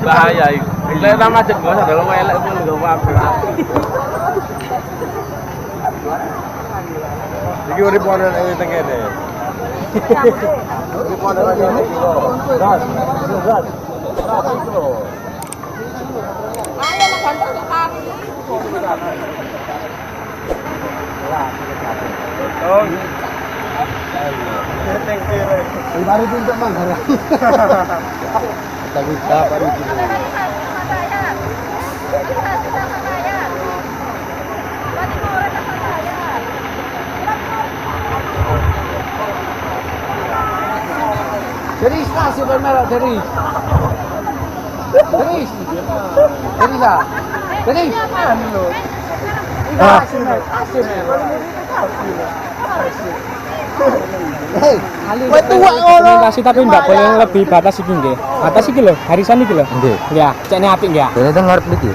Bahaya itu. Lek nama macet gua sadar lu elek pun enggak apa-apa. Iki urip ana ning tengene. Urip ana ning kene. Gas. Gas. Ayo nak bantu tak kari. Oh. Teng kiri. Baru tunjuk Manggarai. Tapi dapat itu. Dari stasiun Palmerah dari. Dari. Dari lah. Dari. Komunikasi tapi enggak boleh lebih batas iki nggih. Batas iki lho, garisan iki lho. Nggih. Ya, cekne apik nggih. Dene teng ngarep niki.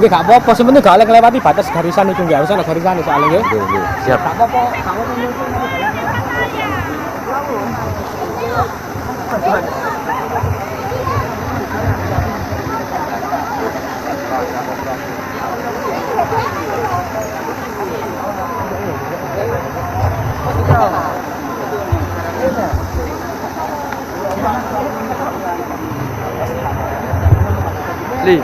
Nggih gak apa-apa, sementing gak oleh nglewati batas garisan itu nggih. Harus ana garisane soalnya nggih. Nggih, nggih. Siap. Gak apa-apa, gak apa-apa. Li.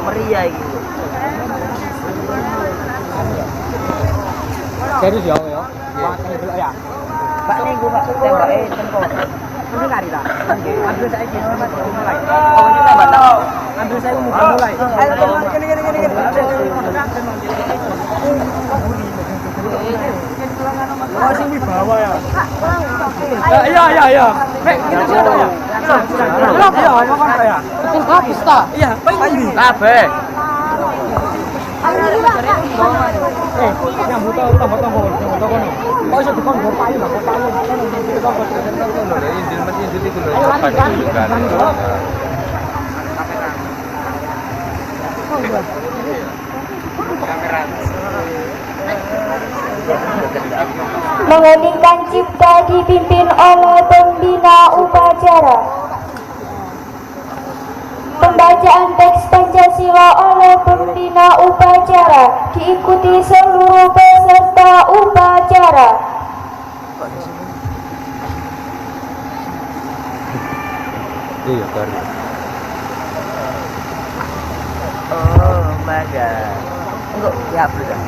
Meriah gitu. Serius ya, ya. Ya. Mbak nih gua tembake tengko. Nanti kari ta. Ambil saya gini Mas mulai. Oh kita batal. Ambil saya mau mulai. Ayo gini. Oh sini bawah ya. Iya. Mek kita siapa ya? Iya, makan ya. Betul habis ta? Iya, paling Kabeh. Yang buta tambah-tambah kono. Kok iso dikon go payu, go payu. Injil mati injil itu lho. Apa tunjukkan. Mengeningkan cipta dipimpin oleh pembina upacara. Pembacaan teks Pancasila oleh pembina upacara diikuti seluruh peserta upacara. Iya, kari. Oh, maga. Enggak, ya belum.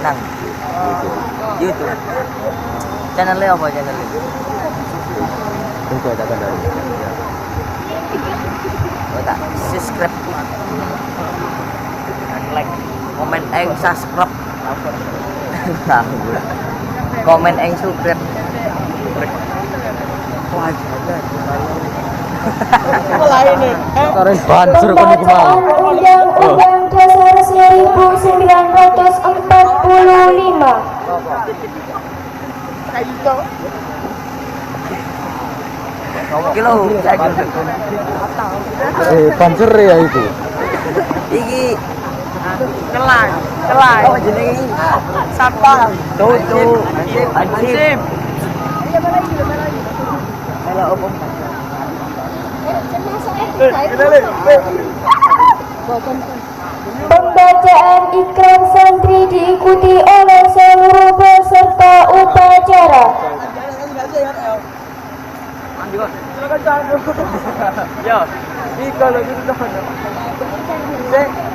Nang. YouTube. Channelnya apa channelnya? Tunggu ada kan dari. Oh tak, subscribe. Like, komen, subscribe. Tahu. Komen, subscribe. Wah, Lain nih. Karen banjur kono ku mau. Pembacaan Undang-Undang Dasar 1945. Kilo, Banjur ya itu. iki kelai. Oh jenenge satpam. Tutu. Ansip. Halo Om. Pembacaan ikrar santri diikuti oleh seluruh peserta upacara. Yo, iki kalau gitu dah.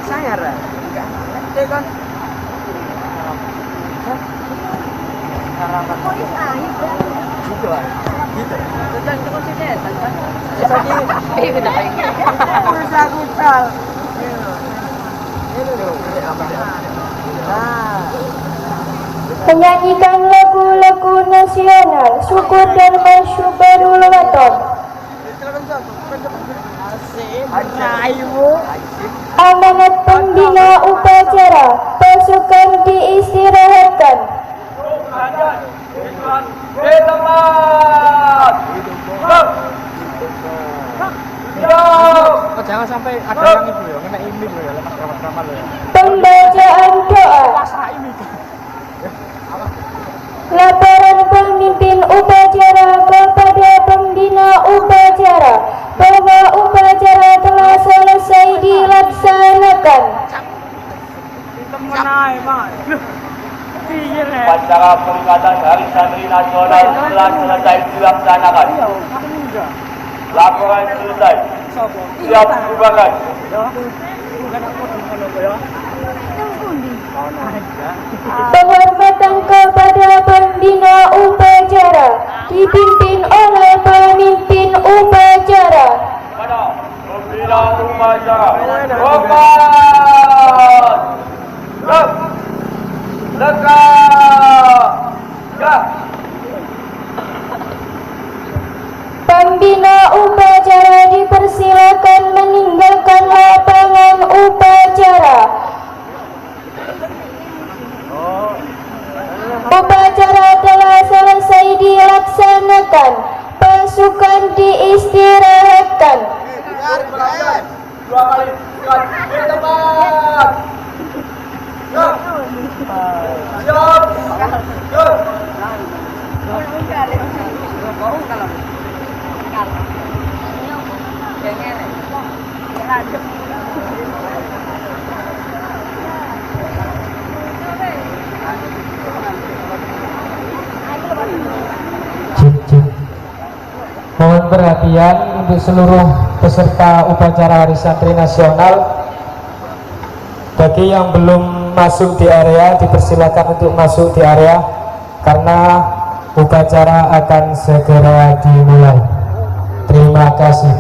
Sayar. Cek kan. Gitu ah. Gitu. Tentang itu sini, tentang. Jadi, kita lagi. Susah kutal. Menyanyikan lagu-lagu nasional, syukur dan masyukurul waton. Amanat pembina upacara, pasukan diistirahatkan. Upacara peringatan Hari Santri Nasional telah selesai dilaksanakan. Laporan selesai. Siap bubarkan. Penghormatan kepada pembina upacara dipimpin oleh pemimpin upacara. Mana pembina upacara? Rokat! Lep! Lekat! Ya! Pembina upacara dipersilakan meninggalkan lapangan upacara. Upacara telah selesai dilaksanakan. Pasukan diistirahatkan. Dua kali, siap, di tempat! Siap! Siap! Siap! Mohon perhatian untuk seluruh peserta upacara Hari Santri Nasional. Bagi yang belum masuk di area, dipersilakan untuk masuk di area karena upacara akan segera dimulai. Terima kasih.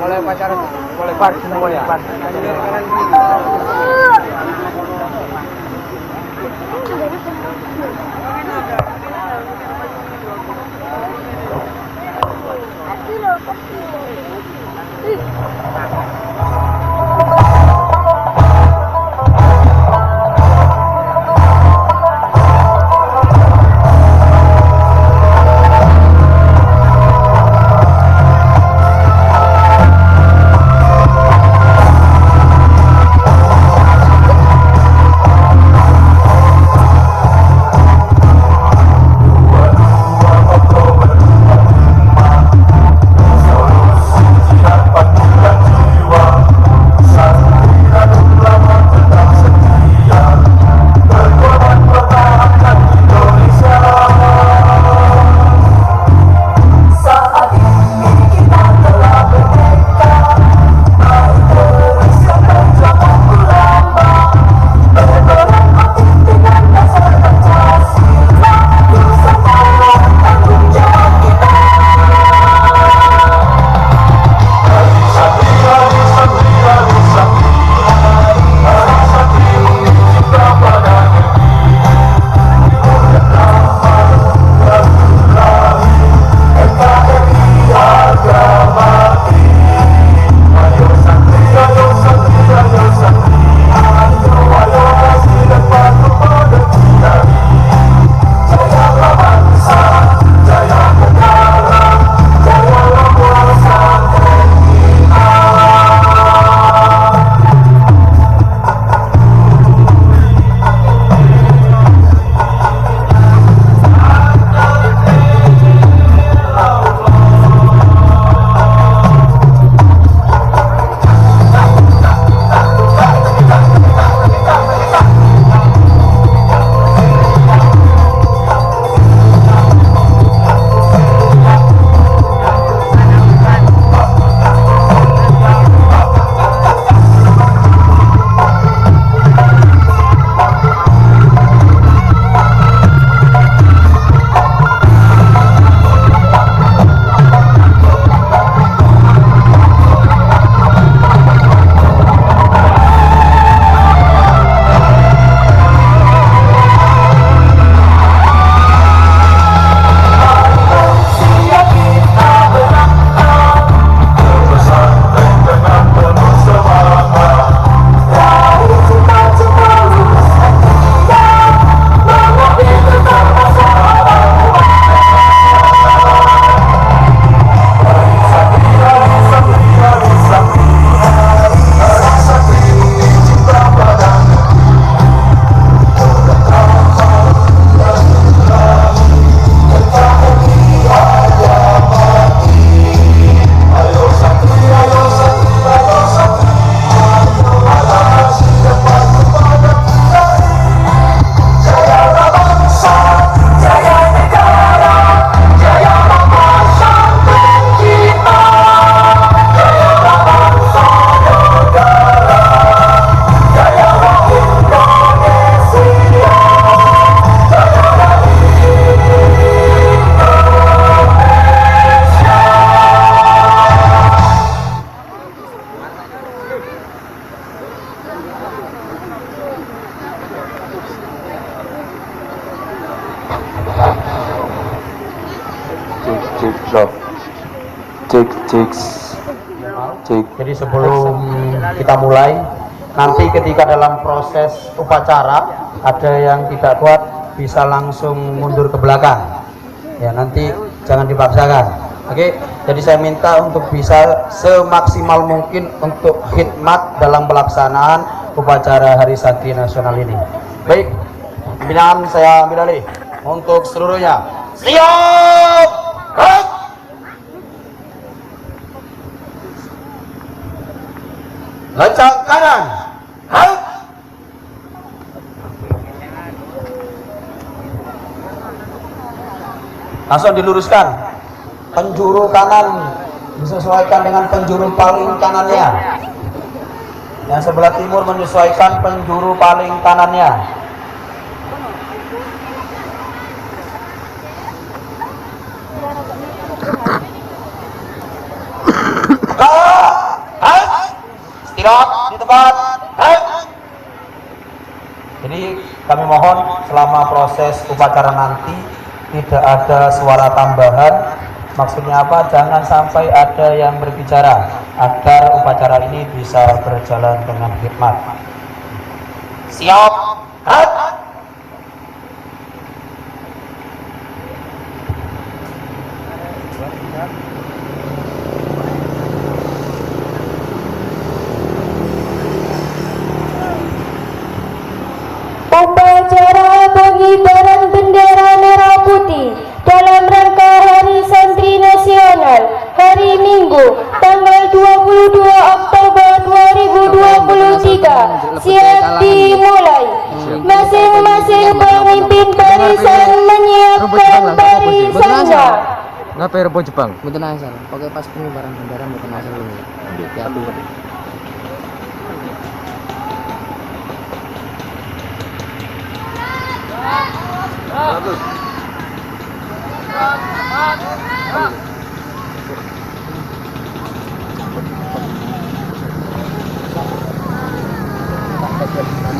Boleh pacaran, boleh part semua ya. Jadi sebelum kita mulai, nanti ketika dalam proses upacara ada yang tidak kuat bisa langsung mundur ke belakang. Ya, nanti jangan dipaksakan. Oke, jadi saya minta untuk bisa semaksimal mungkin untuk khidmat dalam pelaksanaan upacara Hari Santri Nasional ini. Baik, pembinaan saya ambil alih untuk seluruhnya. Siap! Gerak! Lencang kanan. Halt. Langsung diluruskan. Penjuru kanan disesuaikan dengan penjuru paling kanannya. Yang sebelah timur menyesuaikan penjuru paling kanannya. Istirahat di tempat. Jadi kami mohon selama proses upacara nanti tidak ada suara tambahan. Maksudnya apa? Jangan sampai ada yang berbicara agar upacara ini bisa berjalan dengan hikmat. Siap. Upacara pengibaran bendera merah putih dalam rangka Hari Santri Nasional hari Minggu tanggal 22 Oktober 2023 siap dimulai. Masing-masing pemimpin barisan menyiapkan barisannya. Ngapa Eropa Jepang? Mboten asal. Pokoke pas pengibaran bendera mboten asal dulu. Hati-hati.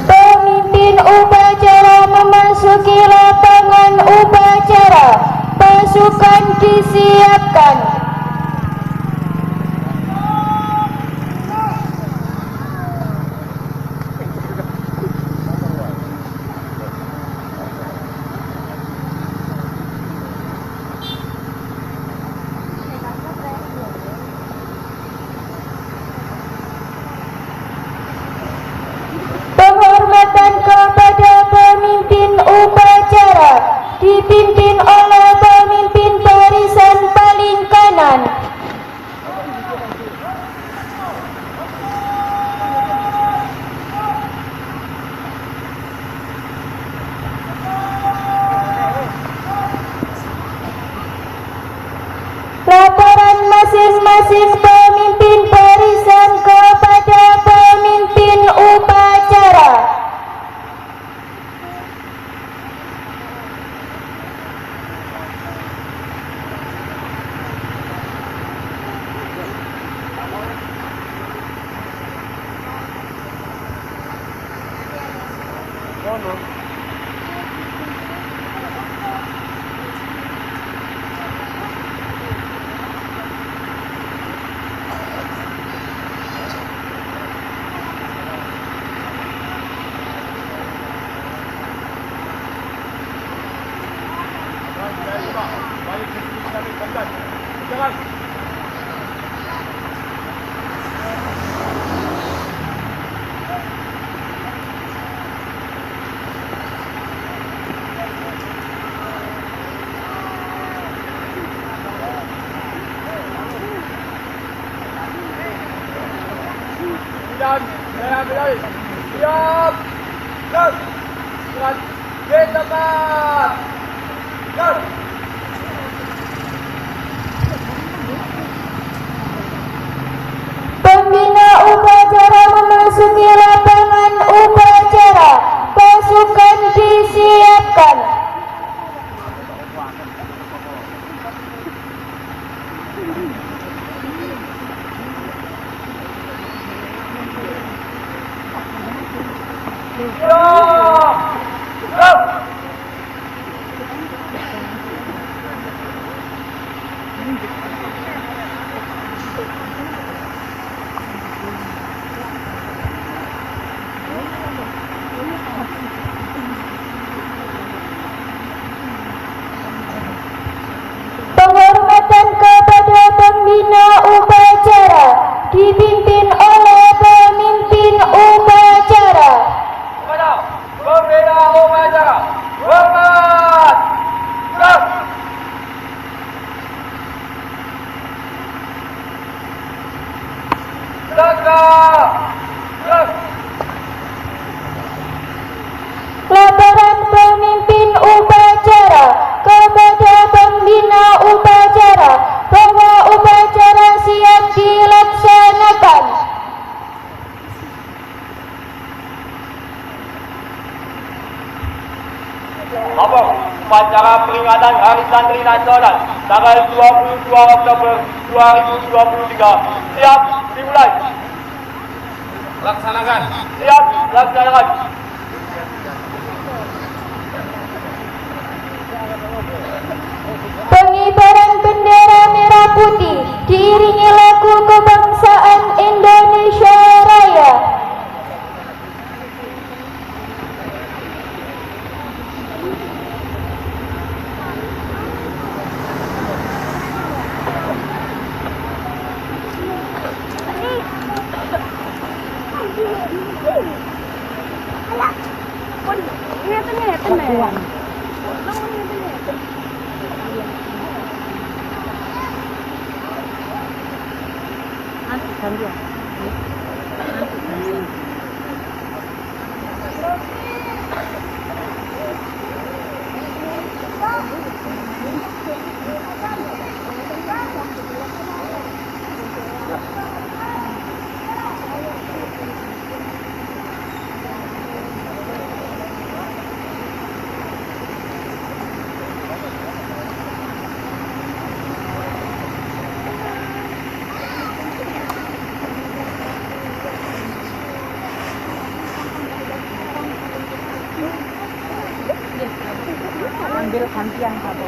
Pemimpin upacara memasuki lapangan upacara. Pasukan disiapkan. Penghormatan kepada pemimpin upacara dipimpin oleh pemimpin barisan paling kanan. Laporan masing-masing pemimpin barisan kepada pemimpin upacara. Pembina upacara memasuki lapangan upacara. Pasukan disiapkan. Nomor upacara peringatan Hari Santri Nasional tanggal 22 Oktober 2023 siap dimulai. Laksanakan. Siap laksanakan. Pengibaran bendera merah putih diiringi lagu kebangsaan Indonesia Raya. Ambil gantian satu.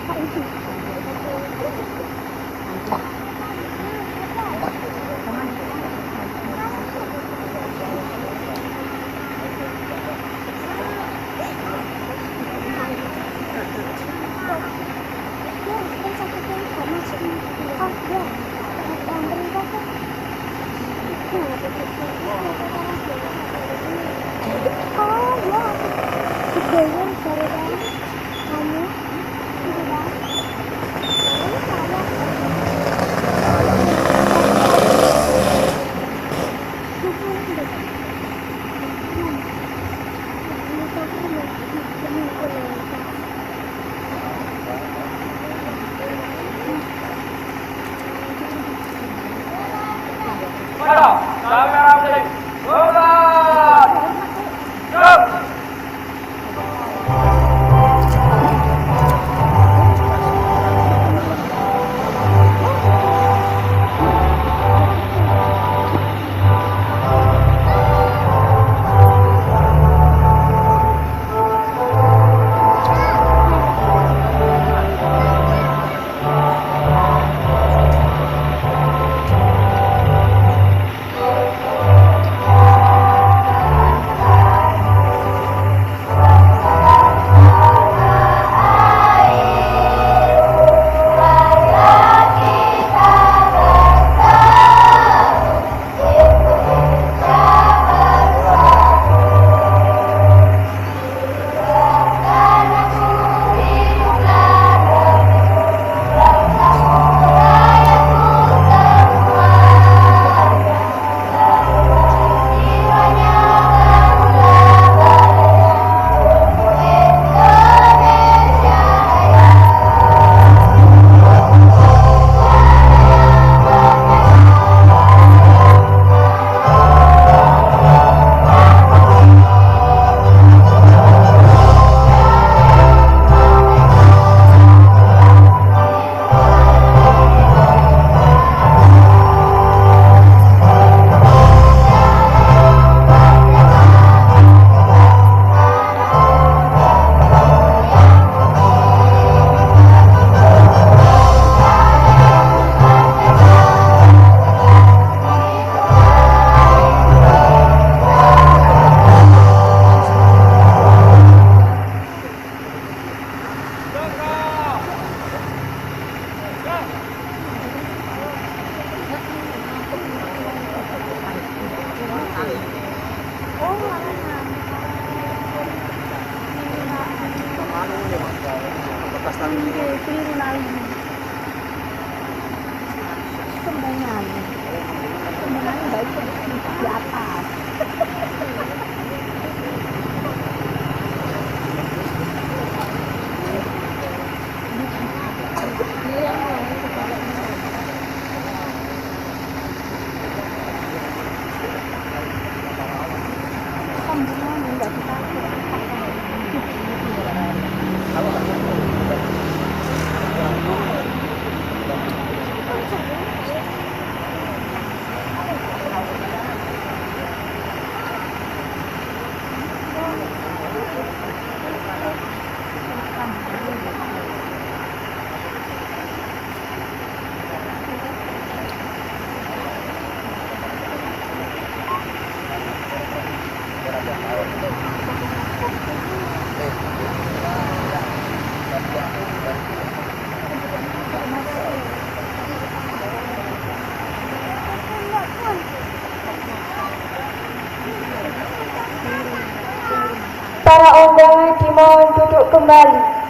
Sembengan baik di atas. Sembengan enggak kita. dimohon duduk kembali.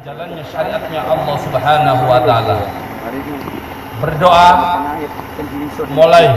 Jalannya syariatnya Allah Subhanahu wa taala. Berdoa mulai.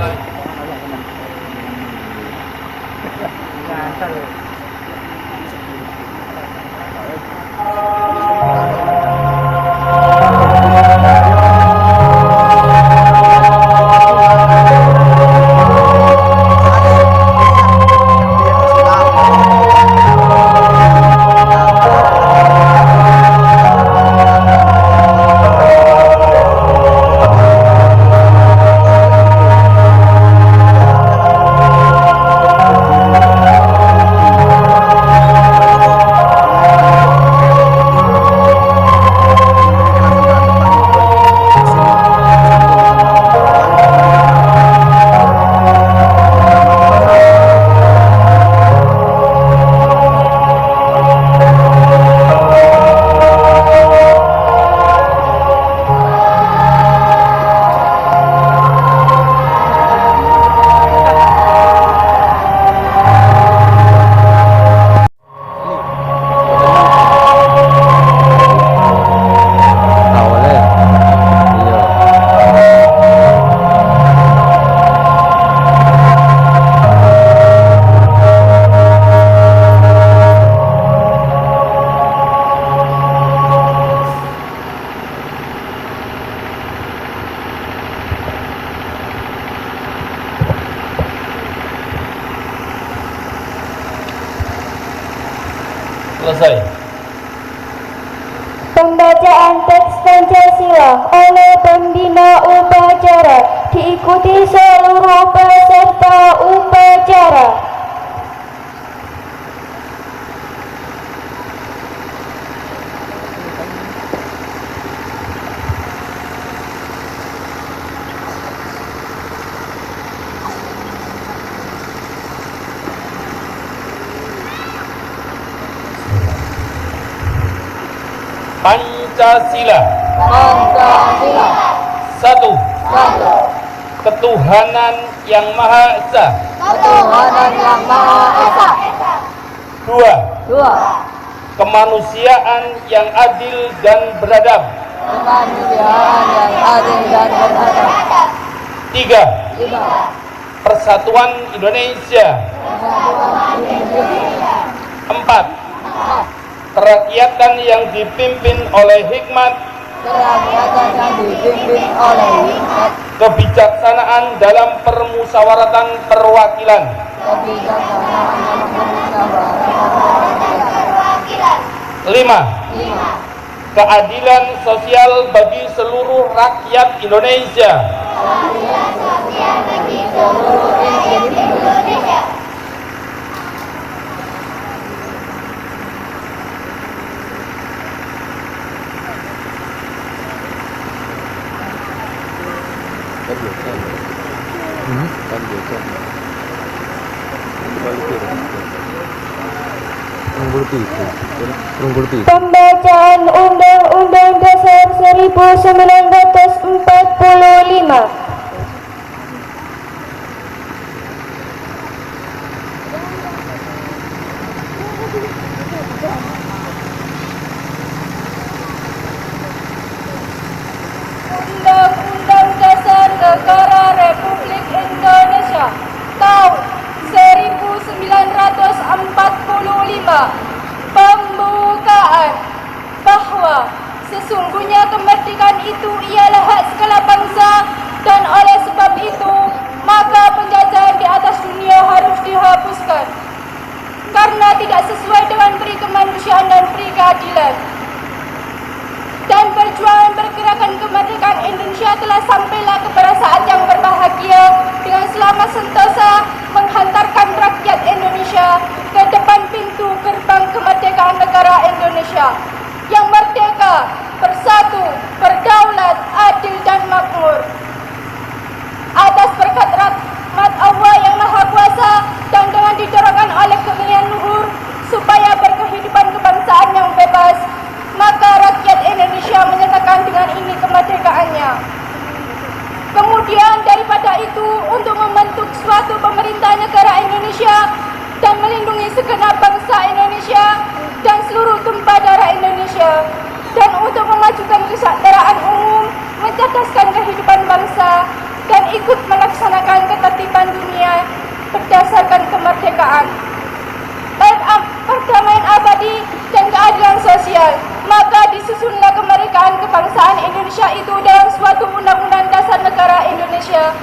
Selesai. Pembacaan teks Pancasila oleh pembina upacara diikuti seluruh peserta upacara. Pancasila. Satu. Ketuhanan yang Maha Esa. Dua. Kemanusiaan yang adil dan beradab. Tiga. Persatuan Indonesia. Empat. Kerakyatan yang dipimpin oleh hikmat, kebijaksanaan dalam permusyawaratan perwakilan, lima, keadilan sosial bagi seluruh rakyat Indonesia. Pembacaan Undang-Undang Dasar 1945. Undang-Undang Dasar Negara Republik Indonesia tahun 1945 pembukaan bahwa sesungguhnya kemerdekaan itu ialah hak segala bangsa, dan oleh sebab itu maka penjajahan di atas dunia harus dihapuskan. tidak sesuai dengan peri kemanusiaan dan peri keadilan. Dan perjuangan pergerakan kemerdekaan Indonesia telah sampailah kepada saat yang berbahagia dengan selamat sentosa menghantarkan rakyat Indonesia ke depan pintu gerbang kemerdekaan negara Indonesia yang merdeka, bersatu, berdaulat, adil dan makmur. Atas berkat rahmat Allah yang Maha Kuasa dan dengan didorongkan oleh keinginan luhur supaya berkehidupan kebangsaan yang bebas, maka rakyat Indonesia menyatakan dengan ini kemerdekaannya. Kemudian daripada itu, untuk membentuk suatu pemerintah negara Indonesia dan melindungi segenap bangsa Indonesia dan seluruh tumpah darah Indonesia, dan untuk memajukan kesejahteraan umum, mencerdaskan kehidupan bangsa, dan ikut melaksanakan ketertiban dunia berdasarkan kemerdekaan, perdamaian abadi dan keadilan sosial, maka disusunlah kemerdekaan kebangsaan Indonesia itu dalam suatu undang-undang dasar negara Indonesia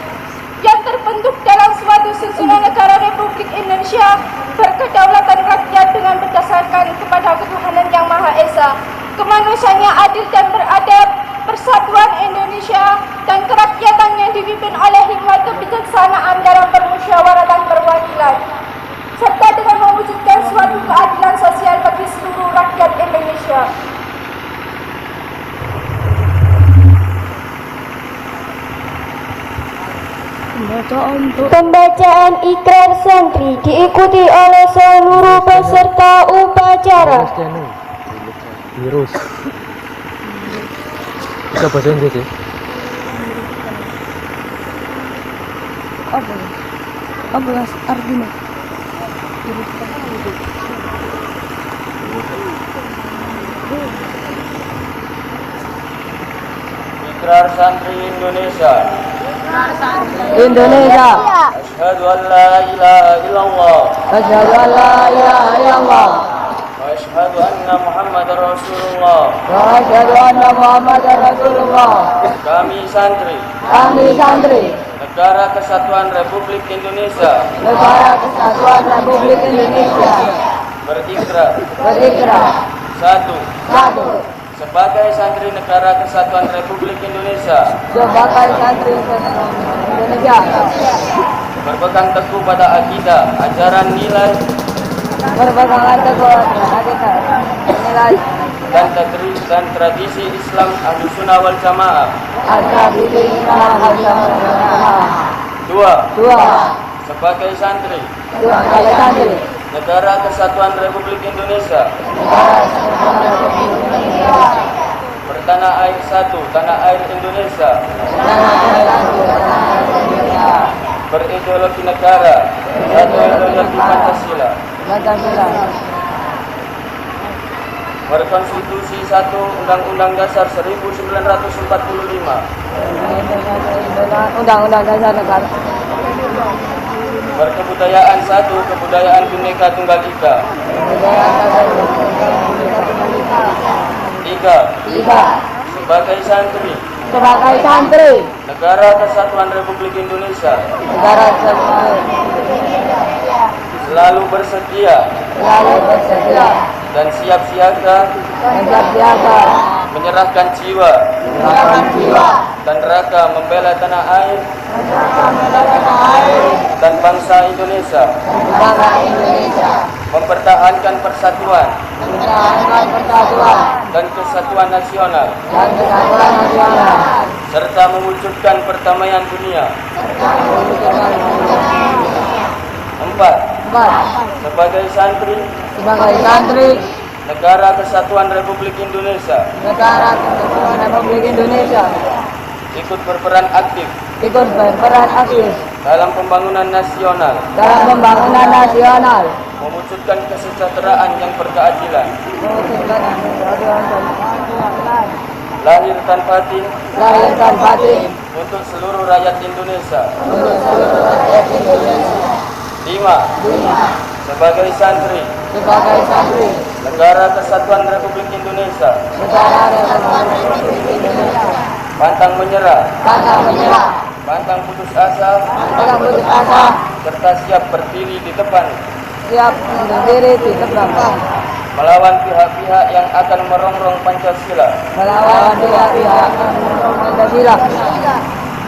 yang terbentuk dalam suatu susunan negara Republik Indonesia berkedaulatan rakyat dengan berdasarkan kepada ketuhanan yang Maha Esa, kemanusiaannya adil dan beradab, persatuan Indonesia dan kerakyatan yang dipimpin oleh hikmat kebijaksanaan dalam permusyawaratan perwakilan, serta dengan mewujudkan suatu keadilan sosial bagi seluruh rakyat Indonesia. Pembacaan ikrar santri diikuti oleh seluruh peserta upacara. Virus. Bisa bahasa Inggris ya? Apa artinya? Ikrar santri Indonesia. Indonesia. Asyhadu an la ilaha illallah. Asyhadu an la ilaha illallah. Wa asyhadu anna Muhammadar Rasulullah. Wa asyhadu anna Muhammadar Rasulullah. Kami santri Kami santri Negara Kesatuan Republik Indonesia Negara Kesatuan Republik Indonesia berikrar. satu, Sebagai santri Negara Kesatuan Republik Indonesia sebagai santri Indonesia berpegang teguh pada akidah, ajaran, nilai berpegang teguh nilai dan tradisi Islam Ahlussunnah wal Jamaah. Dua, sebagai santri Negara Kesatuan Republik Indonesia bertanah air satu, tanah air Indonesia, berideologi negara atau ideologi Pancasila, berkonstitusi 1 Undang-Undang Dasar 1945, Undang-Undang Dasar Negara, berkebudayaan 1 Kebudayaan Bhinneka Tunggal Ika. 3. Sebagai santri Negara Kesatuan Republik Indonesia Negara Kesatuan selalu bersedia dan siap siaga menyerahkan jiwa dan raga membela tanah air dan bangsa Indonesia, mempertahankan persatuan dan kesatuan nasional, serta mewujudkan perdamaian dunia. 4. Sebagai santri Negara Kesatuan Republik Indonesia ikut berperan aktif dalam pembangunan nasional, mewujudkan kesejahteraan yang berkeadilan, lahir dan batin untuk seluruh rakyat Indonesia. 5. Sebagai santri Negara Kesatuan Republik Indonesia pantang menyerah, pantang putus asa, serta siap berdiri di depan siap berdiri di belakang, melawan pihak-pihak yang akan merongrong Pancasila, melawan pihak-pihak Pancasila,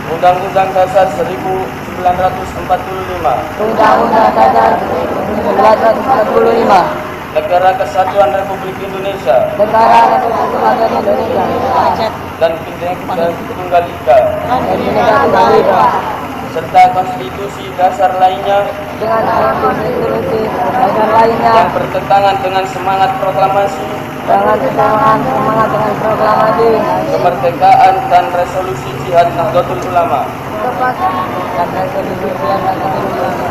Undang-Undang Dasar 1945, Undang-Undang Dasar 1945, Negara Kesatuan Republik Indonesia, Negara Kesatuan Indonesia, dan Bhinneka Tunggal Ika, dan Bhinneka Tunggal Ika, serta konstitusi dasar lainnya dengan konstitusi dasar lainnya yang bertentangan dengan semangat proklamasi dengan semangat dengan proklamasi kemerdekaan dan resolusi Jihad Nahdlatul Ulama, dan resolusi Jihad Nahdlatul Ulama.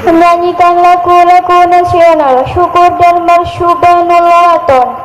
Menyanyikan lagu-lagu nasional syukur dan marsyubhanallahton.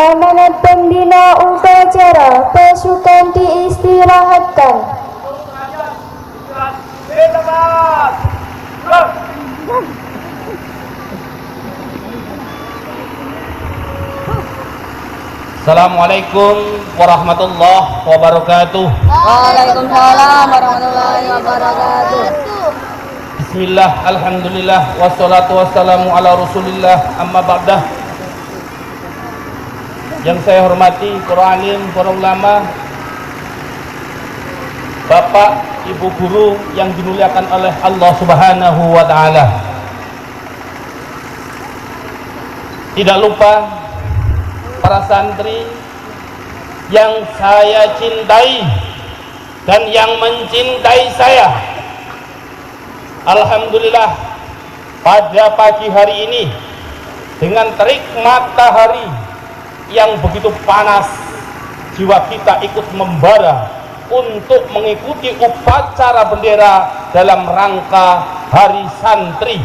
Amanat pembina upacara, pasukan diistirahatkan. Assalamualaikum warahmatullahi wabarakatuh. Waalaikumsalam warahmatullahi wabarakatuh. Bismillah, alhamdulillah, wassalatu wassalamu ala rasulillah, amma ba'dah. yang saya hormati para alim, para ulama, Bapak, Ibu guru yang dimuliakan oleh Allah Subhanahu wa taala. Tidak lupa para santri yang saya cintai dan yang mencintai saya. Alhamdulillah, pada pagi hari ini dengan terik matahari yang begitu panas, jiwa kita ikut membara untuk mengikuti upacara bendera dalam rangka Hari Santri.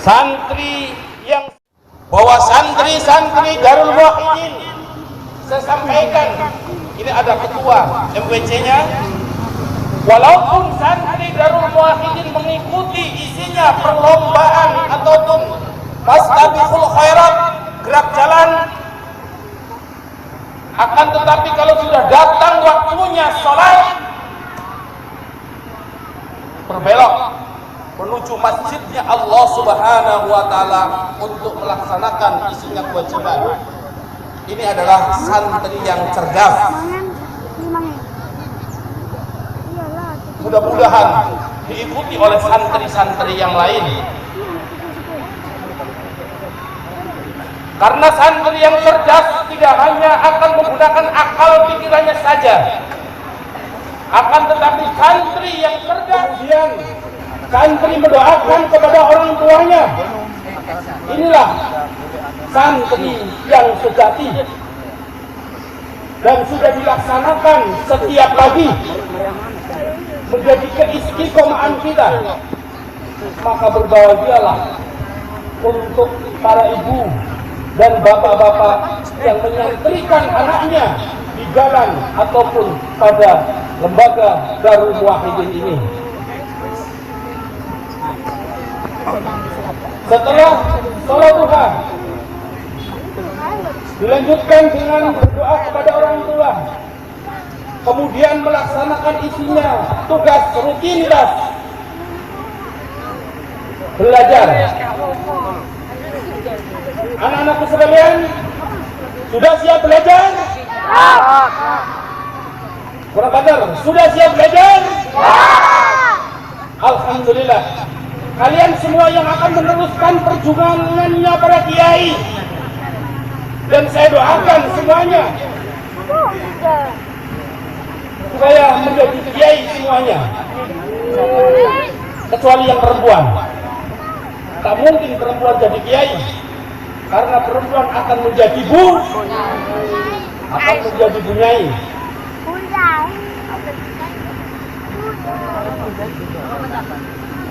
Santri yang bahwa santri-santri Darul Muwahhidin, saya sampaikan, ini ada ketua MWC-nya, walaupun santri Darul Muwahhidin mengikuti isinya perlombaan ataupun fastabiqul khairat, gerak jalan, akan tetapi kalau sudah datang waktunya sholat, berbelok menuju masjidnya Allah Subhanahu wa taala untuk melaksanakan isinya kewajiban. Ini adalah santri yang cerdas. Mudah-mudahan diikuti oleh santri-santri yang lain. Karena santri yang cerdas tidak hanya akan menggunakan akal pikirannya saja, akan tetapi santri yang cerdas kemudian santri mendoakan kepada orang tuanya. Inilah santri yang sejati dan sudah dilaksanakan setiap pagi menjadi keistiqomahan kita. Maka berbahagialah untuk para ibu dan bapak-bapak yang menyantrikan anaknya di jalan ataupun pada lembaga Darul Muwahhidin ini. Setelah sholat duha dilanjutkan dengan berdoa kepada orang tua, kemudian melaksanakan isinya tugas rutinitas belajar. Anak-anakku sekalian, sudah siap belajar? Kurang ajar, sudah siap belajar? Alhamdulillah. Kalian semua yang akan meneruskan perjuangannya para kiai, dan saya doakan semuanya supaya menjadi kiai semuanya, kecuali yang perempuan. Tak mungkin perempuan jadi kiai, karena perempuan akan menjadi akan menjadi bunyai.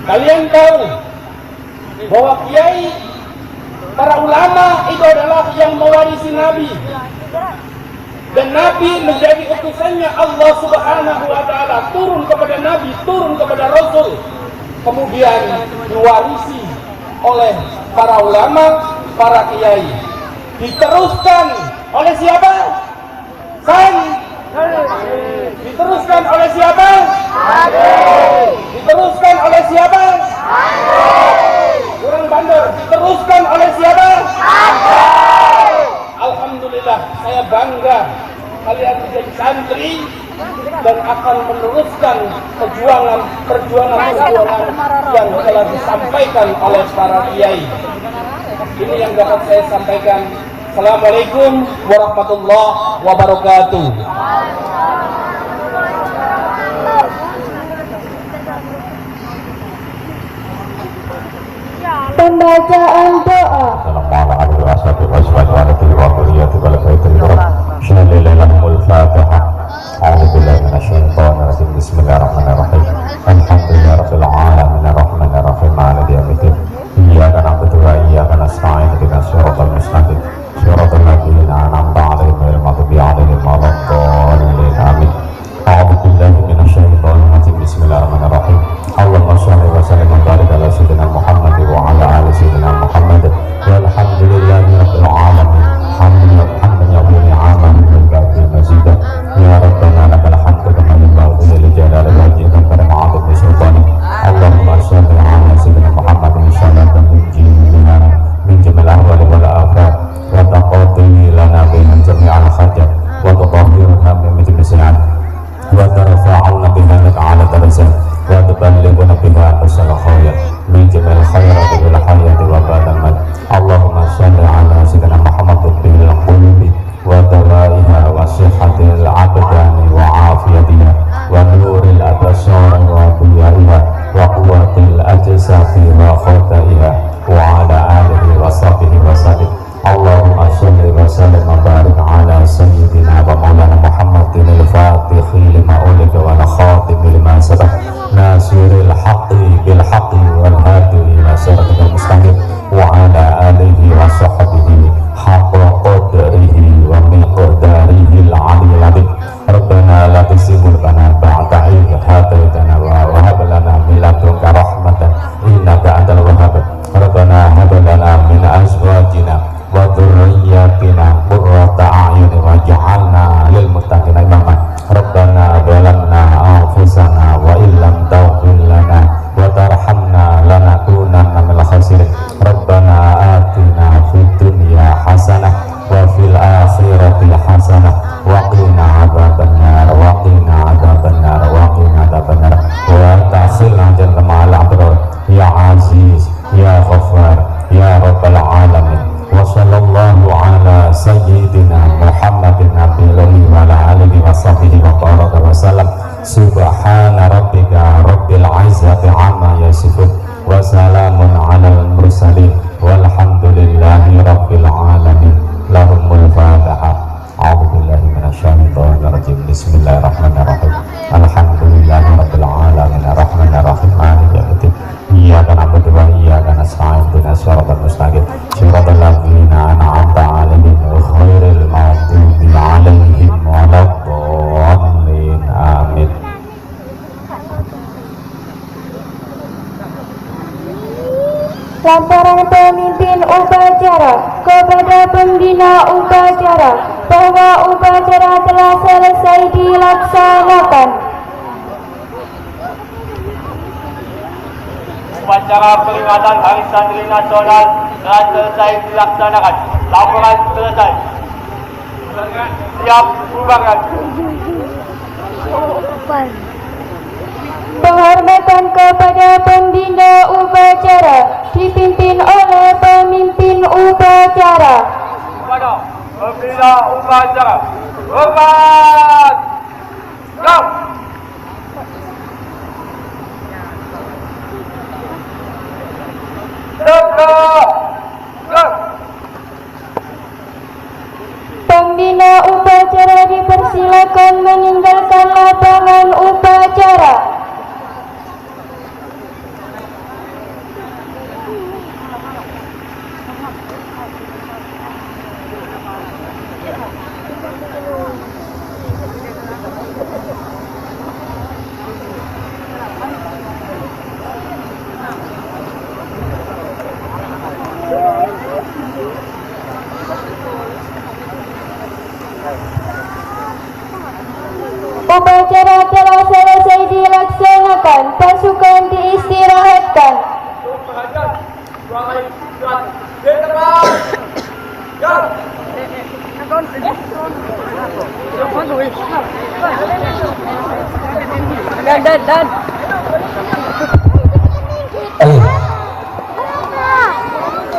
Kalian tahu bahwa kiai, para ulama itu adalah yang mewarisi Nabi, dan Nabi menjadi utusannya Allah Subhanahu wa taala, turun kepada Nabi, turun kepada Rasul, kemudian diwarisi oleh para ulama, para kiai, diteruskan oleh siapa? Diteruskan oleh siapa? Diteruskan oleh siapa? Kurang bandar. Diteruskan oleh siapa? Alhamdulillah, saya bangga kalian menjadi santri dan akan meneruskan perjuangan yang telah disampaikan oleh para kiai. Ini yang dapat saya sampaikan. Assalamualaikum warahmatullahi wabarakatuh. Pembacaan doa. Bismillahirrahmanirrahim. Alhamdulillahirabbil alamin arrahmanir rahim maliki yaumiddin. Iyyaka na'budu wa iyyaka nasta'in ihdinas siratal mustaqim siratal ladzina an'amta 'alaihim ghairil maghdubi 'alaihim waladdallin. Amin. A'udzu billahi minasyaitonir rajim. Bismillahirrahmanirrahim. Allahumma shalli wa sallim wa barik ala sayyidina Muhammad wa ala ali sayyidina Muhammad. Walhamdulillahirabbil alamin. Hamdan yawmi ni'amahu wa barakatuh mazidah. Ya Rabbana lakal hamdu kama yanbaghi li jalali wajhika. anfusal khair min jamil khairat bil hayati wa ba'dal maut. Allahumma shalli ala sayyidina Muhammadin bil qulubi wa dawaiha wa sihhatil abdani wa afiyatiha wa nuril absari wa biyaiha wa quwwatil ajsadi wa khotaiha wa ala alihi wa sahbihi wa sallim. Allahumma shalli wa sallim wa barik ala sayyidina wa maulana Muhammadin al-fatihi lima ulika wal khatimi lima sabaq nasiril haqqi bil haqqi wal hadi ila siratal mustaqim wa ala alihi wa sahbihi haqqa qadrihi wa miqdarihi al-aliyyil azim. Rabbana la tuzigh qulubana ba'da idh hadaytana wa hab lana min ladunka rahmatan innaka antal wahhab. Rabbana hab lana min azwajina wa dhurriyyatina qurrata a'yun waj'alna lil muttaqina imama. Rabbana zalamna anfusana wa illam taghfir lana wa tarhamna lanakunanna minal khasirin. Rabbana atina fid dunya hasanah wa fil akhirati hasanah wa qina adzabannar wa qina adzabannar wa qina adzabannar wa ta'khilna jannata ma'al abrar ya aziz ya ghaffar ya rabbal alamin. Wa sallallahu ala sayyidina Muhammadin nabiyil ummi wa ala alihi wa sahbihi wa baraka wa sallam. Subhana rabbika rabbil izzati amma yasifun wa salamun alal mursalin walhamdulillahi rabbil alamin. Lahumul fatiha. A'udzu billahi minasyaitonir rajim. Bismillahirrahmanirrahim. Alhamdulillahi rabbil alamin arrahmanir rahim maliki yaumiddin. Iyyaka na'budu wa iyyaka nasta'in ihdinas siratal mustaqim siratal ladzina an'amta 'alaihim ghairil maghdubi 'alaihim waladdallin. Amin. Laporan pemimpin upacara kepada pembina upacara bahwa upacara telah selesai dilaksanakan. Upacara peringatan Hari Santri Nasional telah selesai dilaksanakan. Laporan selesai. Siap bubarkan. Penghormatan kepada pembina upacara dipimpin oleh pemimpin upacara. Kepada pembina upacara, hormat. Go. Pembina upacara dipersilakan meninggalkan lapangan upacara. Upacara telah selesai dilaksanakan. Pasukan diistirahatkan. Dan.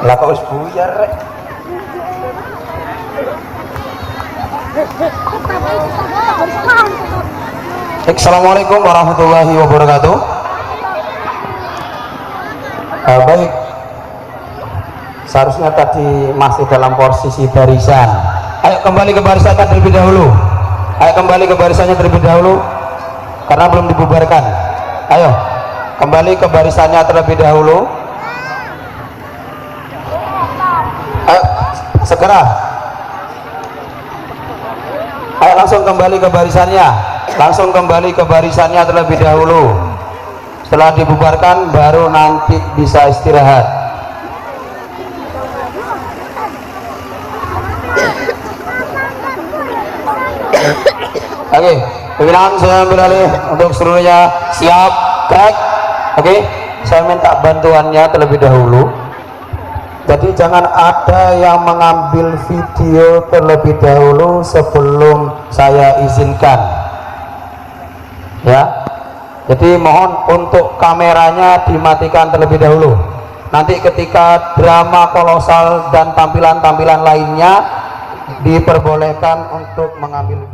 Lah kok wis buyar rek. Assalamualaikum warahmatullahi wabarakatuh. Baik, seharusnya tadi masih dalam posisi barisan. Ayo kembali ke barisannya terlebih dahulu. Ayo kembali ke barisannya terlebih dahulu karena belum dibubarkan. Ayo kembali ke barisannya terlebih dahulu. Ayo segera. Ayo langsung kembali ke barisannya. Langsung kembali ke barisannya terlebih dahulu. Setelah dibubarkan baru nanti bisa istirahat. Oke, pimpinan saya ambil alih untuk seluruhnya. Siap, baik. Oke, saya minta bantuannya terlebih dahulu. Jadi jangan ada yang mengambil video terlebih dahulu sebelum saya izinkan. Ya, Jadi mohon untuk kameranya dimatikan terlebih dahulu. Nanti ketika drama kolosal dan tampilan-tampilan lainnya diperbolehkan untuk mengambil.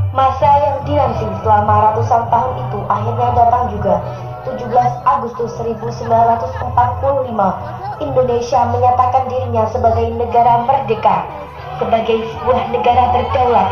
Masa yang dinanti selama ratusan tahun itu akhirnya datang juga. 17 Agustus 1945, Indonesia menyatakan dirinya sebagai negara merdeka, sebagai sebuah negara berdaulat.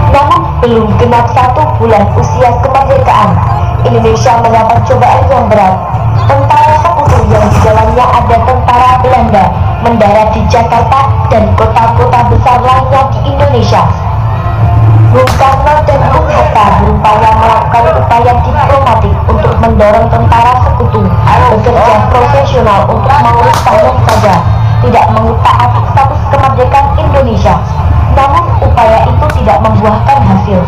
Namun belum genap 1 bulan usia kemerdekaan, Indonesia mendapat cobaan yang berat. Tentara sekutu yang di dalamnya ada tentara Belanda mendarat di Jakarta dan kota-kota besar lainnya di Indonesia. Bung Karno dan Bung Hatta berupaya melakukan upaya diplomatik untuk mendorong tentara sekutu bekerja profesional untuk mengurus tanah saja, tidak mengutak-atik status kemerdekaan Indonesia. Namun upaya itu tidak membuahkan hasil.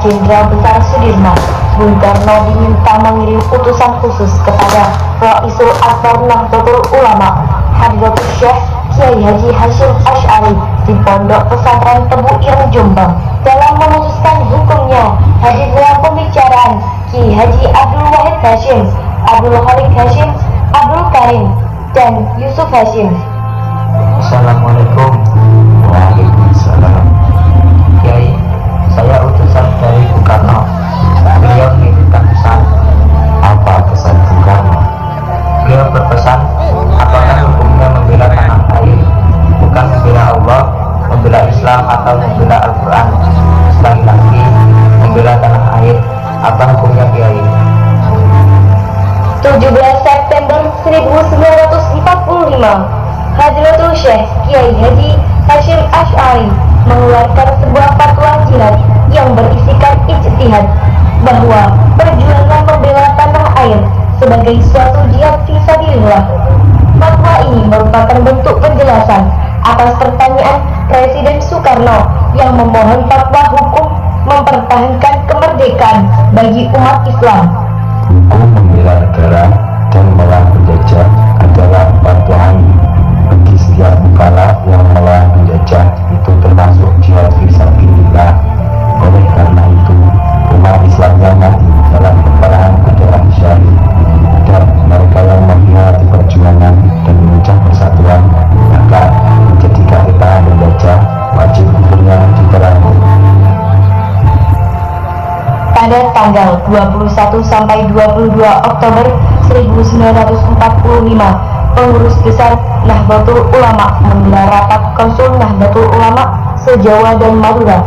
Jenderal Besar Sudirman, Bung Karno diminta mengirim utusan khusus kepada Raisul Akbar Nahdlatul Ulama Hadratus Syekh Kiai Haji Hasyim Asy'ari di Pondok Pesantren Tebu Ireng Jombang. Dalam memutuskan hukumnya, hadir dalam pembicaraan Kiai Haji Abdul Wahid Hasyim, Abdul Khalik Hasyim, Abdul Karim, dan Yusuf Hasyim. Assalamualaikum. Waalaikumsalam. Kiai, saya utusan dari Bung Karno. Beliau mengirimkan pesan. Apa pesan Bung Karno? Beliau berpesan, apakah hukumnya membela tanah air, bukan membela Allah, membela Islam atau membela Al-Quran? Sekali lagi, membela tanah air, apa hukumnya Kiai? 17 September 1945, Hadratul Syekh Kiai Haji Hasyim Asy'ari mengeluarkan sebuah fatwa jihad yang berisikan ijtihad bahwa perjuangan membela tanah air sebagai suatu jihad fisabilillah. Fatwa ini merupakan bentuk penjelasan atas pertanyaan Presiden Soekarno yang memohon fatwa hukum mempertahankan kemerdekaan bagi umat Islam. Hukum membela negara dan melawan penjajah adalah fardu ain bagi setiap mukallaf yang melawan penjajah, itu termasuk jihad fisabilillah. Oleh karena itu, umat Islam yang mati dalam peperangan adalah syahid, dan mereka yang mengkhianati perjuangan dan memecah persatuan maka menjadi kafir penjajah, wajib hukumnya diperangi. Pada tanggal 21 sampai 22 Oktober 1945, pengurus besar Nahdlatul Ulama menggelar rapat konsul Nahdlatul Ulama se-Jawa dan Madura.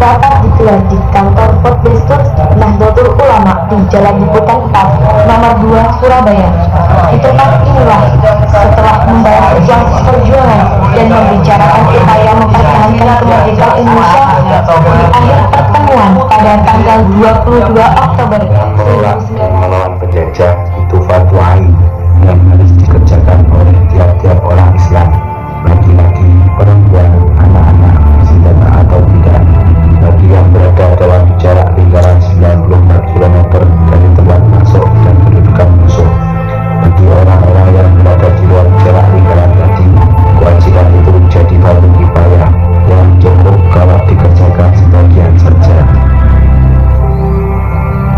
Rapat digelar di kantor Potdestur Nahdlatul Ulama di Jalan Liputan 4, nomor 2, Surabaya. Di tempat inilah, setelah membahas perjuangan dan membicarakan upaya mempertahankan kemerdekaan Indonesia, di akhir pertemuan pada tanggal 22 Oktober melawan penjajah itu fardu ain yang harus dikerjakan oleh tiap-tiap orang Islam, laki-laki, perempuan, anak-anak, senjata atau tidak, bagi yang berada dalam jarak lingkaran 94 km dari tempat masuk dan kedudukan musuh. Bagi orang-orang yang berada di luar jarak lingkaran tadi, kewajiban itu menjadi fardu kifayah yang cukup kalau dikerjakan sebagian saja.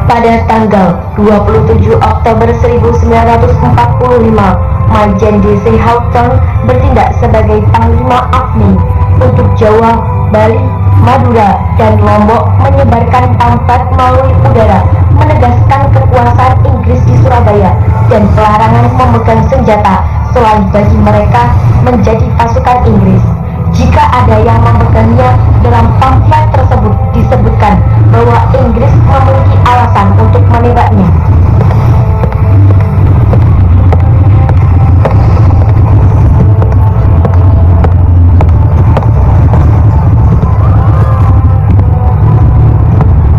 Pada tanggal 27 Oktober 1945, Majen DC Houghton bertindak sebagai Panglima AFNI untuk Jawa, Bali, Madura, dan Lombok, menyebarkan pamflet melalui udara menegaskan kekuasaan Inggris di Surabaya dan pelarangan memegang senjata selain bagi mereka menjadi pasukan Inggris. Jika ada yang memegangnya, dalam pamflet tersebut disebutkan bahwa Inggris memiliki alasan untuk menembaknya.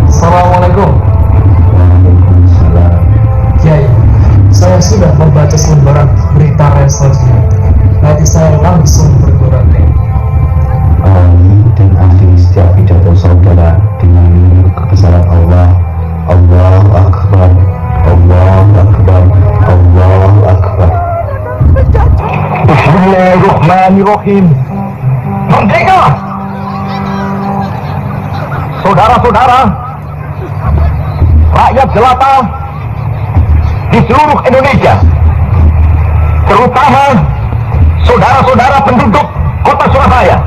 Assalamualaikum. Kiai, saya sudah membaca selembaran berita selanjutnya. Nanti saya langsung berkurang. Dan akhiri setiap pidato saudara dengan kebesaran Allah. Allahu Akbar, Allahu Akbar, Allahu Akbar. Bismillahirrahmanirrahim. Merdeka! Saudara-saudara, rakyat jelata di seluruh Indonesia, terutama saudara-saudara penduduk kota Surabaya,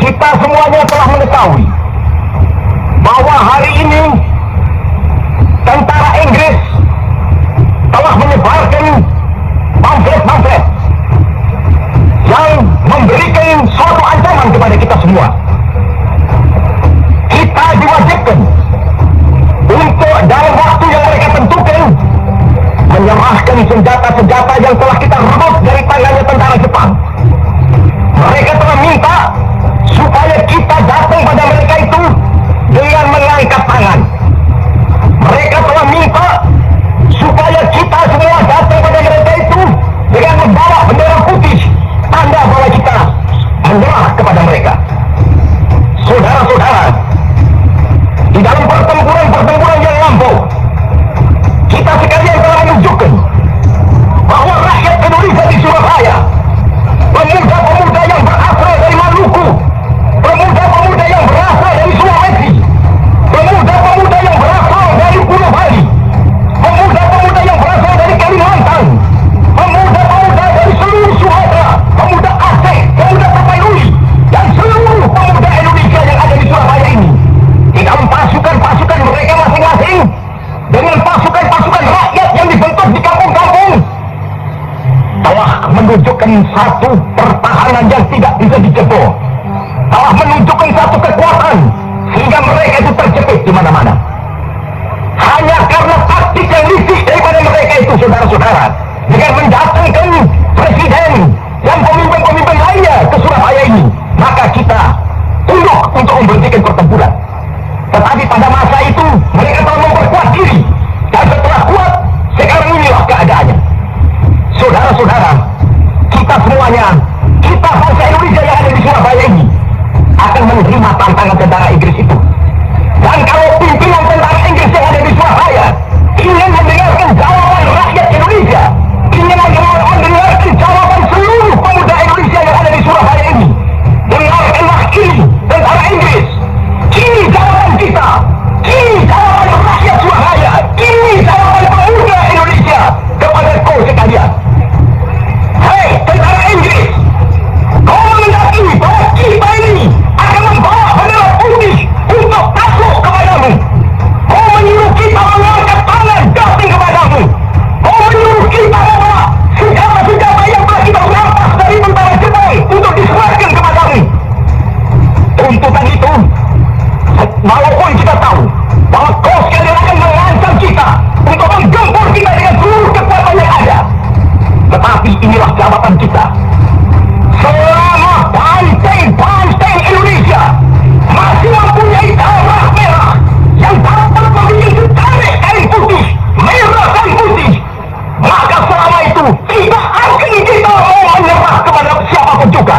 kita semuanya telah mengetahui bahwa hari ini tentara Inggris telah menyebarkan pamflet-pamflet yang memberikan suatu ancaman kepada kita semua. Kita diwajibkan untuk dalam waktu yang mereka tentukan menyerahkan senjata-senjata yang telah kita rebut dari tangannya tentara Jepang. Mereka telah minta supaya kita datang pada mereka itu dengan mengangkat tangan. Mereka telah minta supaya kita semua datang pada mereka itu dengan membawa bendera putih, tanda bahwa kita menyerah kepada mereka. Saudara-saudara, di dalam pertempuran yang lampau, kita sekalian telah menunjukkan bahwa rakyat Indonesia di Surabaya, pemuda-pemuda yang berasal dari Maluku, pemuda-pemuda yang berasal dari Sulawesi, pemuda-pemuda yang berasal dari Pulau Bali, pemuda-pemuda yang berasal dari Kalimantan, pemuda-pemuda dari seluruh Sumatera, pemuda Aceh, pemuda Tapanuli, dan seluruh pemuda Indonesia yang ada di Surabaya ini, di dalam pasukan-pasukan mereka masing-masing, dengan pasukan-pasukan rakyat yang dibentuk di kampung-kampung, telah menunjukkan satu pertahanan yang tidak bisa dijebol, telah menunjukkan satu kekuatan sehingga mereka itu terjepit di mana-mana. Hanya karena taktik yang licik daripada mereka itu, saudara-saudara, dengan mendatangkan presiden dan pemimpin-pemimpin lainnya ke Surabaya ini, maka kita tunduk untuk memberhentikan pertempuran. Tetapi pada masa itu mereka telah memperkuat diri, dan setelah kuat, sekarang inilah keadaannya. Saudara-saudara, kita semuanya, kita bangsa Indonesia yang ada di Surabaya ini akan menerima tantangan tentara Inggris itu. Dan kalau pimpinan tentara Inggris yang ada di Surabaya ingin mendengarkan jawaban rakyat Indonesia, ingin mendengarkan jawaban seluruh pemuda Indonesia yang ada di Surabaya ini, dengarkanlah ini tentara Inggris. Ini jawaban kita, ini jawaban rakyat Surabaya, ini jawaban pemuda Indonesia kepada kau sekalian. Hei tentara Inggris, kau menghendaki bahwa kita ini akan membawa bendera putih untuk takluk kepadamu. Kau menyuruh kita mengangkat tangan datang kepadamu. Kau menyuruh kita membawa senjata-senjata yang telah kita rampas dari tentara Jepang untuk diserahkan kepadamu. Tuntutan itu, walaupun kita tahu bahwa kau sekalian akan mengancam kita untuk menggempur kita dengan seluruh kekuatan yang ada, tetapi inilah jawaban kita. Selama banteng-banteng Indonesia masih mempunyai darah merah yang dapat memiliki setarik kain putih, merah kain putih, maka selama itu tidak akan kita mau menyerah kepada siapapun juga.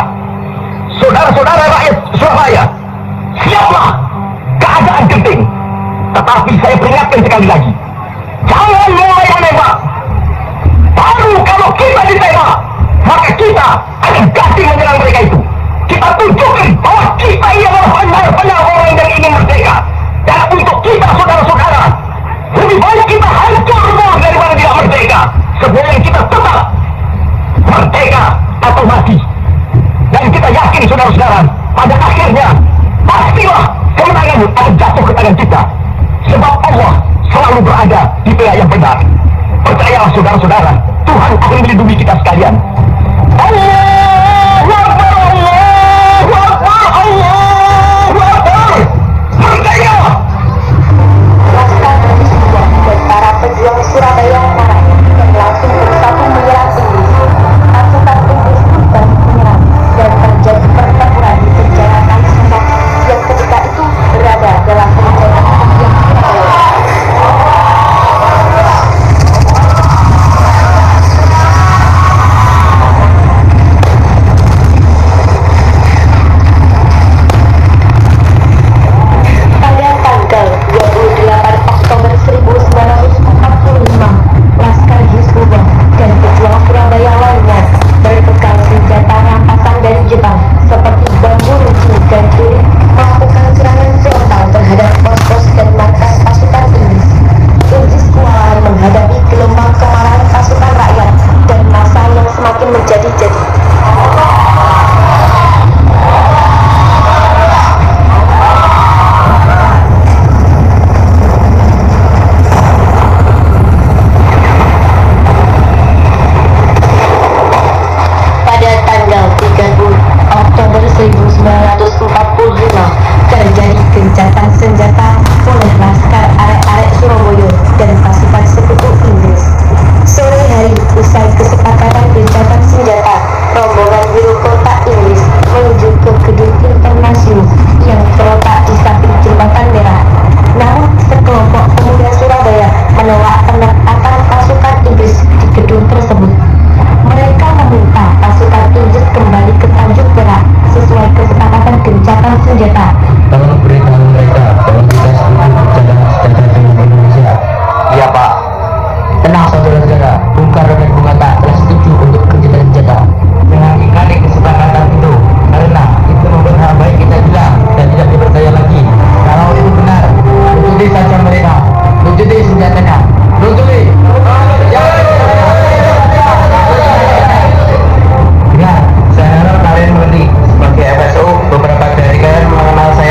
Saudara-saudara rakyat Surabaya, siaplah, keadaan genting. Tetapi saya peringatkan sekali lagi, jangan mulai menembak. Baru kalau kita ditembak, maka kita akan ganti menyerang mereka itu. Kita tunjukkan bahwa kita ini adalah benar-benar orang yang ingin merdeka. Dan untuk kita, saudara-saudara, lebih baik kita hancur daripada tidak merdeka, sebelum kita tetap merdeka atau mati. Dan kita yakin, saudara-saudara, pada akhirnya pastilah kemenangan akan jatuh ke tangan kita. sebab Allah selalu berada di pihak yang benar. Percayalah saudara-saudara, Tuhan akan melindungi kita sekalian. Allahu Akbar, Allahu Akbar, Allahu Akbar. Merdeka! Laskar Indonesia dan para pejuang Surabaya Utara yang langsung bersatu menyerang Inggris. Pasukan Inggris pun balik menyerang dan terjadi pertempuran di sejarah Kali Sunter yang ketika itu berada dalam penjajahan pejuang Surabaya. Pada tanggal 28 Oktober 1945, Laskar Hizbullah dan pejuang Surabaya lainnya berbekal senjata rampasan dari Jepang seperti bambu runcing dan celurit melakukan serangan frontal terhadap pos-pos dan markas pasukan Inggris. Inggris kewalahan menghadapi gelombang kemarahan pasukan rakyat dan massa yang semakin menjadi-jadi. Pada tanggal 30 Oktober 1945 terjadi gencatan senjata oleh laskar arek-arek Surabaya dan pasukan sekutu Inggris. Sore hari usai kesepakatan gencatan senjata, rombongan birokota Inggris menuju ke gedung internasional yang terletak di samping Jembatan Merah. Namun sekelompok pemuda Surabaya menolak penempatan pasukan Inggris di gedung tersebut. Mereka meminta pasukan Inggris kembali ke Tanjung Perak sesuai kesepakatan gencatan senjata. Tolong beritahu mereka bahwa kita setuju gencatan senjata dengan Indonesia. Iya Pak. Tenang saudara-saudara, Bung Karno dan Bung Hatta telah setuju untuk gencatan senjata. Jangan ingkari kesepakatan itu, karena itu membuat hal baik kita hilang dan tidak dipercaya lagi. Kalau itu benar, lucuti saja mereka, lucuti senjatanya, lucuti. Ya, saya harap kalian mengerti. Sebagai FSU, beberapa dari kalian mengenal saya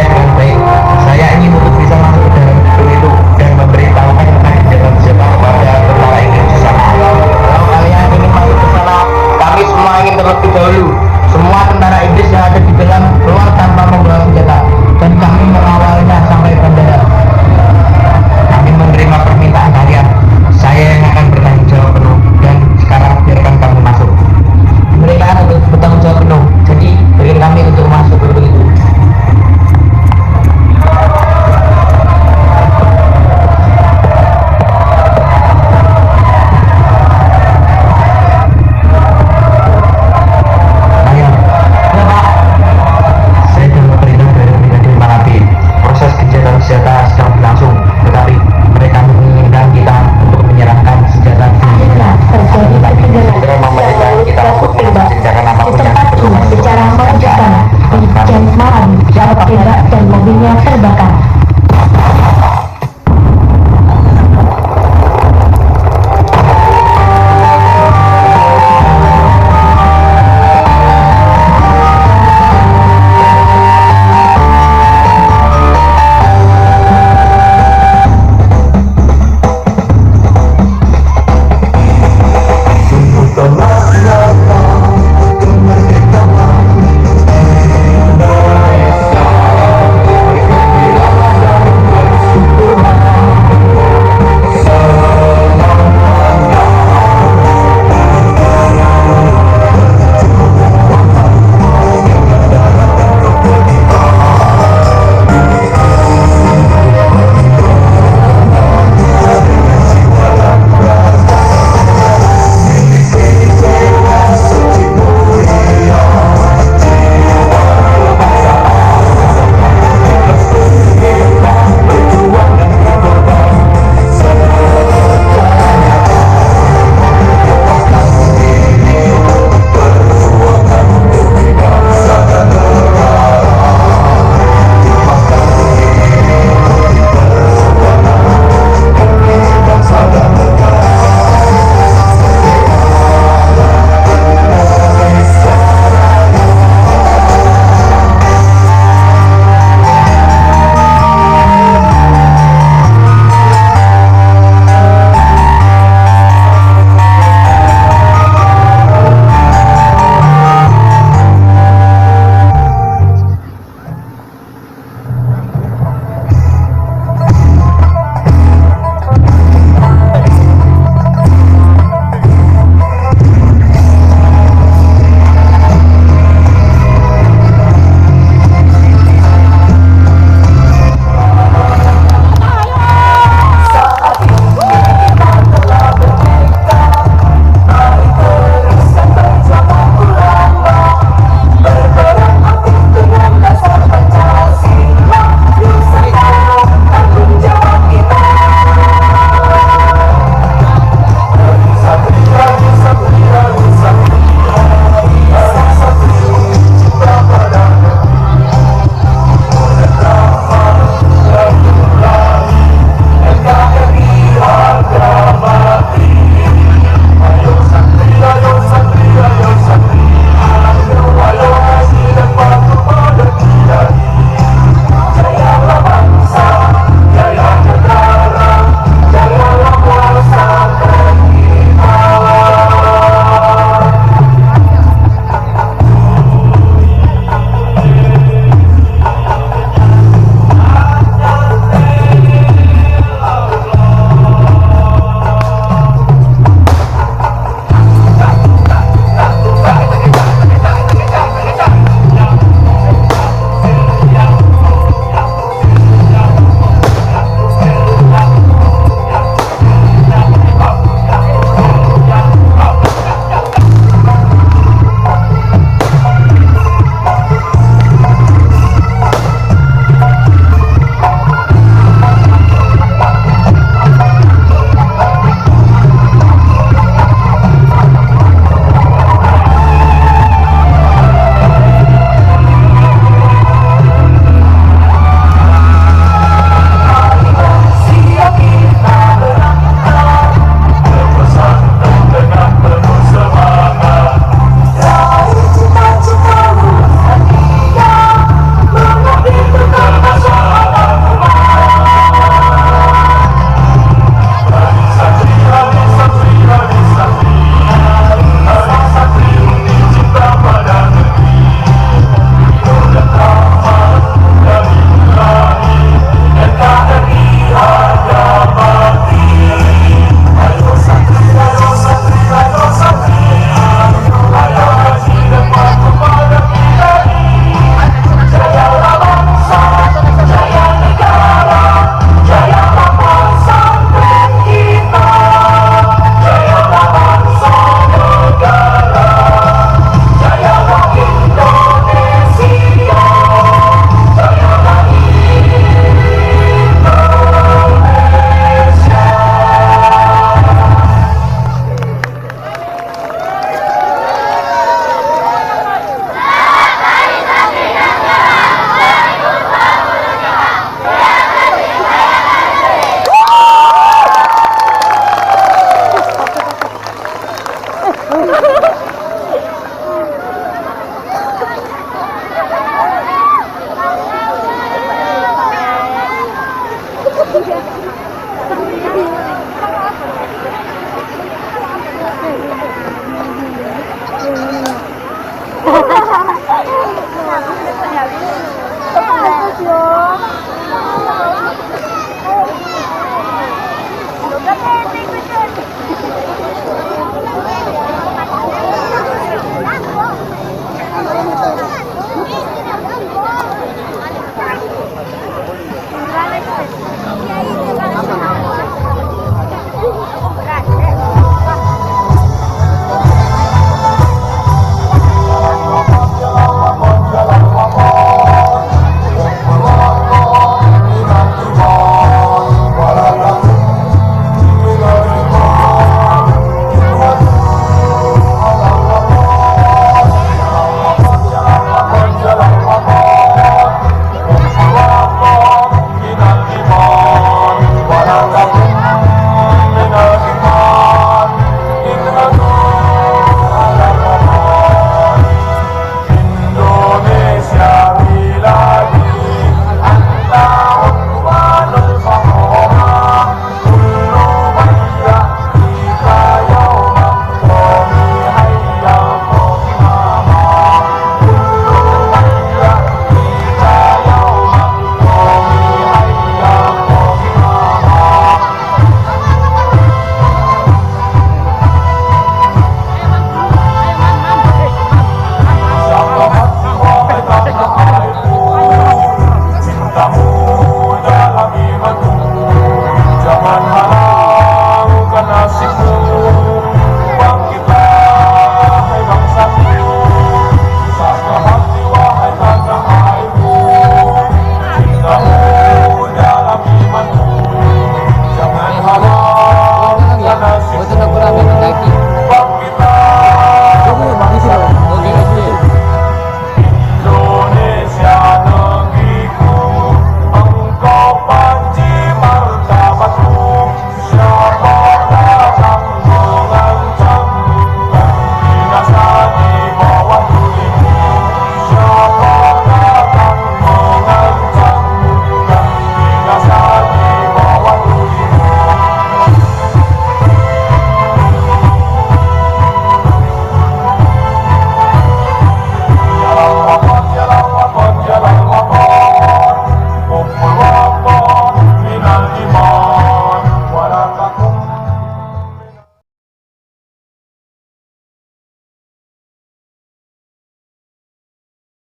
kasih.